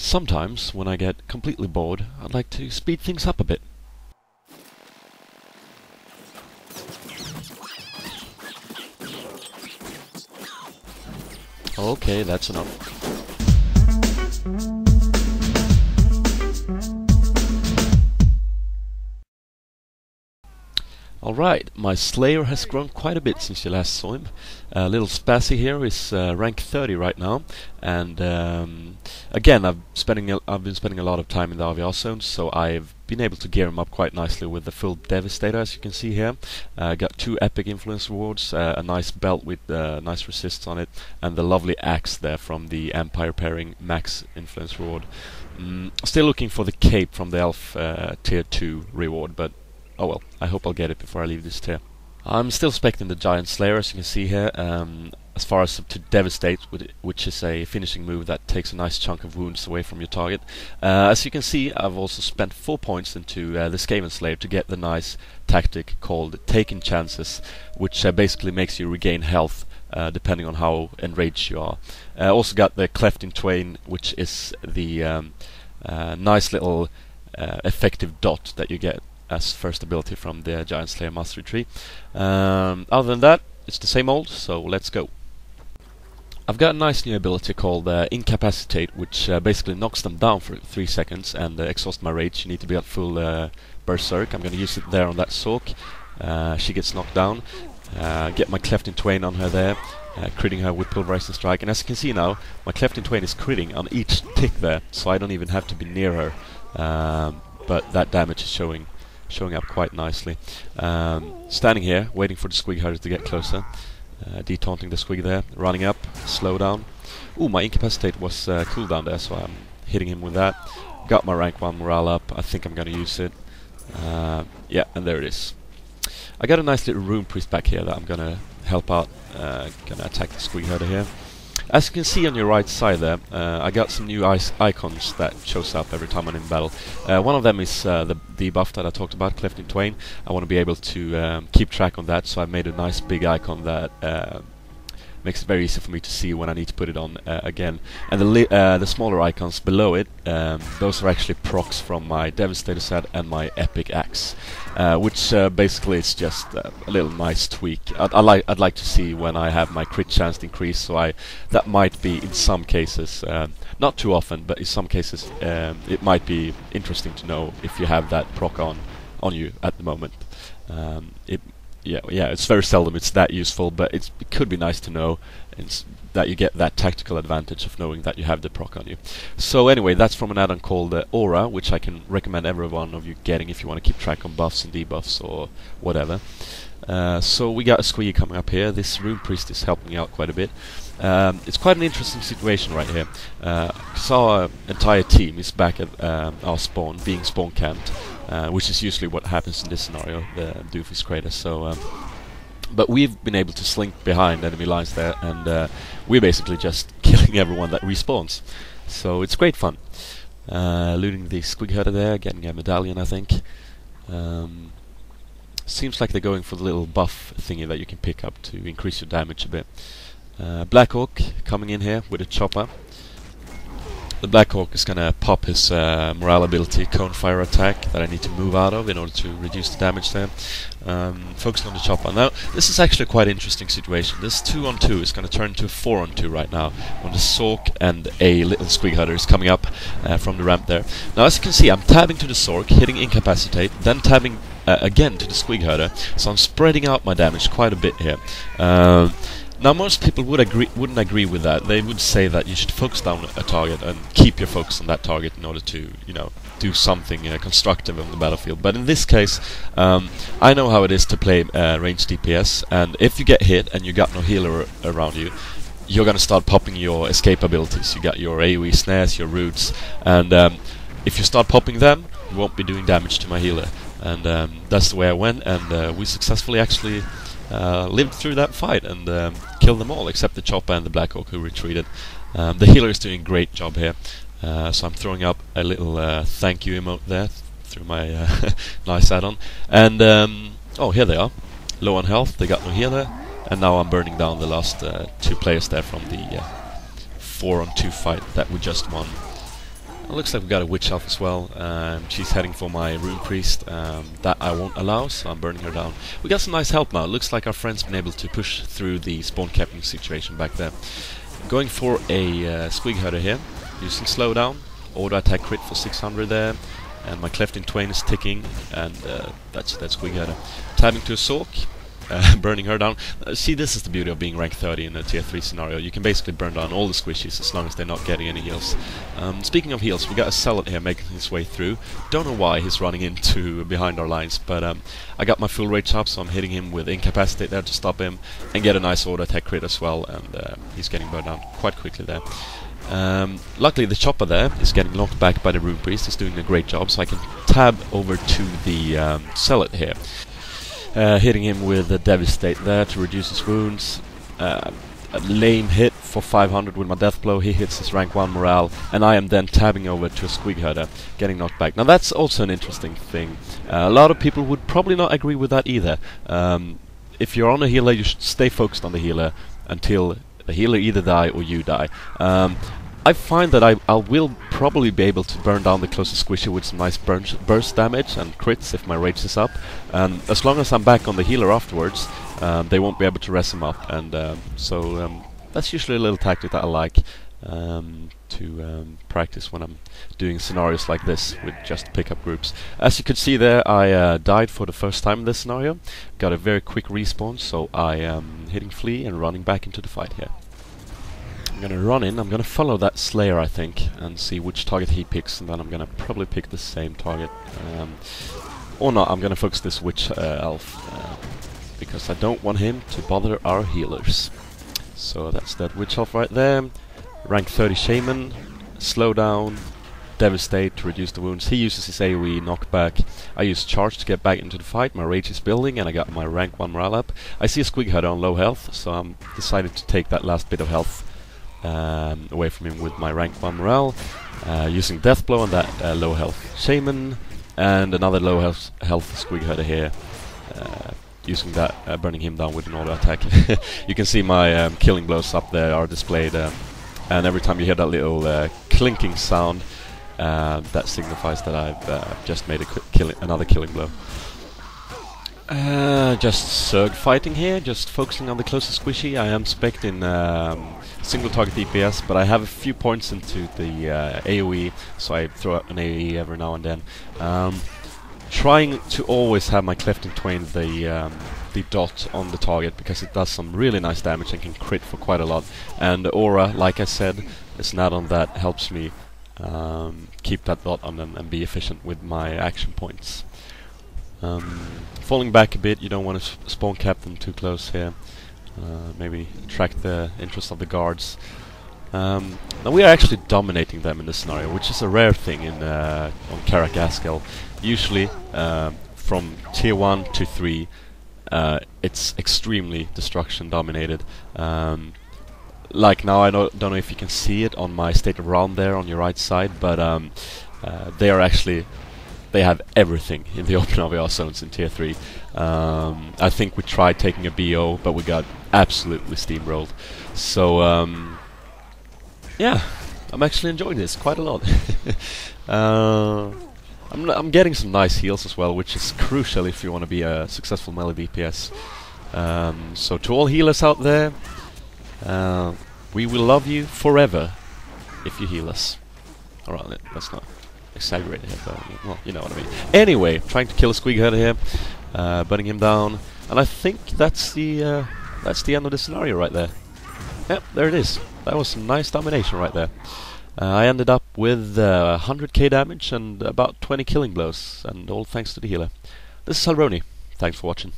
Sometimes, when I get completely bored, I'd like to speed things up a bit. Okay, that's enough. Alright, my Slayer has grown quite a bit since you last saw him. Little Spasie here is rank 30 right now, and again I've been spending a lot of time in the RVR zones, so I've been able to gear him up quite nicely with the full Devastator, as you can see here. Got 2 epic influence rewards, a nice belt with nice resists on it, and the lovely axe there from the Empire pairing max influence reward. Still looking for the cape from the elf tier 2 reward, but oh well, I hope I'll get it before I leave this tier. I'm still specting the Giant Slayer, as you can see here, as far as to Devastate, which is a finishing move that takes a nice chunk of wounds away from your target. As you can see, I've also spent 4 points into the Skaven Slayer to get the nice tactic called Taking Chances, which basically makes you regain health depending on how enraged you are. Also got the Cleft in Twain, which is the nice little effective dot that you get as first ability from the Giant Slayer Mastery Tree. Other than that, it's the same old, so let's go. I've got a nice new ability called Incapacitate, which basically knocks them down for 3 seconds and exhausts my rage. You need to be at full berserk. I'm going to use it there on that Sork. She gets knocked down. Get my Cleft in Twain on her there, critting her with Pulverizing Strike. And as you can see now, my Cleft in Twain is critting on each tick there, so I don't even have to be near her. But that damage is showing up quite nicely. Standing here, waiting for the Squig Herder to get closer. Detaunting the Squig there, running up, slow down. Ooh, my Incapacitate was cooldown there, so I'm hitting him with that. Got my rank 1 morale up, I think I'm gonna use it. Yeah, and there it is. I got a nice little Rune Priest back here that I'm gonna help out. Gonna attack the Squig Herder here. As you can see on your right side there, I got some new icons that shows up every time I'm in battle. One of them is the debuff that I talked about, Cleft in Twain. I want to be able to keep track on that, so I made a nice big icon that makes it very easy for me to see when I need to put it on again. And the smaller icons below it, those are actually procs from my Devastator set and my Epic Axe, which basically is just a little nice tweak. I'd like to see when I have my crit chance increase, so that might be in some cases, not too often, but in some cases it might be interesting to know if you have that proc on you at the moment. Yeah, it's very seldom it's that useful, but it could be nice to know that you get that tactical advantage of knowing that you have the proc on you. So anyway, that's from an add-on called Aura, which I can recommend every one of you getting if you want to keep track on buffs and debuffs or whatever. So we got a Squeaky coming up here. This Rune Priest is helping out quite a bit. It's quite an interesting situation right here. Because our entire team is back at our spawn, being spawn camped. Which is usually what happens in this scenario, the Doofus Crater. So, but we've been able to slink behind enemy lines there, and we're basically just killing everyone that respawns. So it's great fun. Looting the Squig Herder there, getting a medallion, I think. Seems like they're going for the little buff thingy that you can pick up to increase your damage a bit. Black Hawk coming in here with a chopper. The Black Hawk is gonna pop his morale ability, Cone Fire attack, that I need to move out of in order to reduce the damage there. Focusing on the chopper. Now, this is actually a quite interesting situation. This 2-on-2 is gonna turn to a 4-on-2 right now, when the Sork and a little Squig Herder is coming up from the ramp there. Now, as you can see, I'm tabbing to the Sork, hitting Incapacitate, then tabbing again to the Squig Herder, so I'm spreading out my damage quite a bit here. Now, most people wouldn't agree with that. They would say that you should focus down a target and keep your focus on that target in order to, do something constructive on the battlefield. But in this case, I know how it is to play ranged DPS, and if you get hit and you got no healer around you, you're gonna start popping your escape abilities. You got your AoE snares, your roots, and if you start popping them, you won't be doing damage to my healer. And that's the way I went, and we successfully actually lived through that fight and killed them all except the Chopper and the Black Hawk, who retreated. The healer is doing a great job here, so I'm throwing up a little thank you emote there through my nice add-on. And oh, here they are, low on health, they got no healer, and now I'm burning down the last 2 players there from the 4-on-2 fight that we just won. It looks like we got a witch elf as well. She's heading for my rune priest. That I won't allow, so I'm burning her down. We got some nice help now. It looks like our friend's been able to push through the spawn capping situation back there. Going for a squig herder here, using slowdown, auto attack crit for 600 there, and my cleft in twain is ticking, and that's that squig herder. Tabbing to a sork. Burning her down. See, this is the beauty of being rank 30 in a tier 3 scenario. You can basically burn down all the squishies as long as they're not getting any heals. Speaking of heals, we got a zealot here making his way through. Don't know why he's running into behind our lines, but I got my full rage up, so I'm hitting him with incapacitate there to stop him and get a nice auto attack crit as well, and he's getting burned down quite quickly there. Luckily the chopper there is getting knocked back by the rune priest. He's doing a great job, so I can tab over to the zealot here. Hitting him with a devastate there to reduce his wounds. A lame hit for 500 with my death blow. He hits his rank 1 morale, and I am then tabbing over to a squig herder, getting knocked back. Now that's also an interesting thing. A lot of people would probably not agree with that either. If you're on a healer, you should stay focused on the healer until the healer either die or you die. I find that I will probably be able to burn down the closest squishy with some nice burst damage and crits if my rage is up. And as long as I'm back on the healer afterwards, they won't be able to res him up. And so that's usually a little tactic that I like to practice when I'm doing scenarios like this with just pickup groups. As you could see there, I died for the first time in this scenario. Got a very quick respawn, so I am hitting flee and running back into the fight here. I'm gonna run in, I'm gonna follow that Slayer I think, and see which target he picks, and then I'm gonna probably pick the same target. Or not, I'm gonna focus this Witch Elf, because I don't want him to bother our healers. So that's that Witch Elf right there. Rank 30 Shaman, slow down, devastate to reduce the wounds. He uses his AoE knockback. I use charge to get back into the fight. My rage is building, and I got my rank 1 morale up. I see a squig herder on low health, so I'm decided to take that last bit of health away from him with my rank 1 morale, using death blow on that low health shaman, and another low health squig herder here, using that, burning him down with an auto attack. You can see my killing blows up there are displayed, and every time you hear that little clinking sound, that signifies that I've just made another killing blow. Just Zerg fighting here, just focusing on the closest squishy. I am spec'd in single target DPS, but I have a few points into the AoE, so I throw out an AoE every now and then. Trying to always have my cleft in twain the dot on the target, because it does some really nice damage and can crit for quite a lot. And Aura, like I said, is an add-on that helps me keep that dot on them and be efficient with my action points. Falling back a bit, you don't want to spawn cap them too close here. Maybe attract the interest of the guards. Now we are actually dominating them in this scenario, which is a rare thing in on Karak Askel. Usually, from tier 1 to 3, it's extremely destruction dominated. Like now, I don't know if you can see it on my state of round there on your right side, but they are actually. They have everything in the open RVR zones in tier 3. I think we tried taking a BO, but we got absolutely steamrolled. So, yeah, I'm actually enjoying this quite a lot. I'm getting some nice heals as well, which is crucial if you want to be a successful melee DPS. So to all healers out there, we will love you forever if you heal us. Alright, that's not exaggerated here, but well, you know what I mean. Anyway, trying to kill a squig herder here, burning him down, and I think that's the end of the scenario right there. Yep, there it is. That was some nice domination right there. I ended up with 100k damage and about 20 killing blows, and all thanks to the healer. This is Halbroni. Thanks for watching.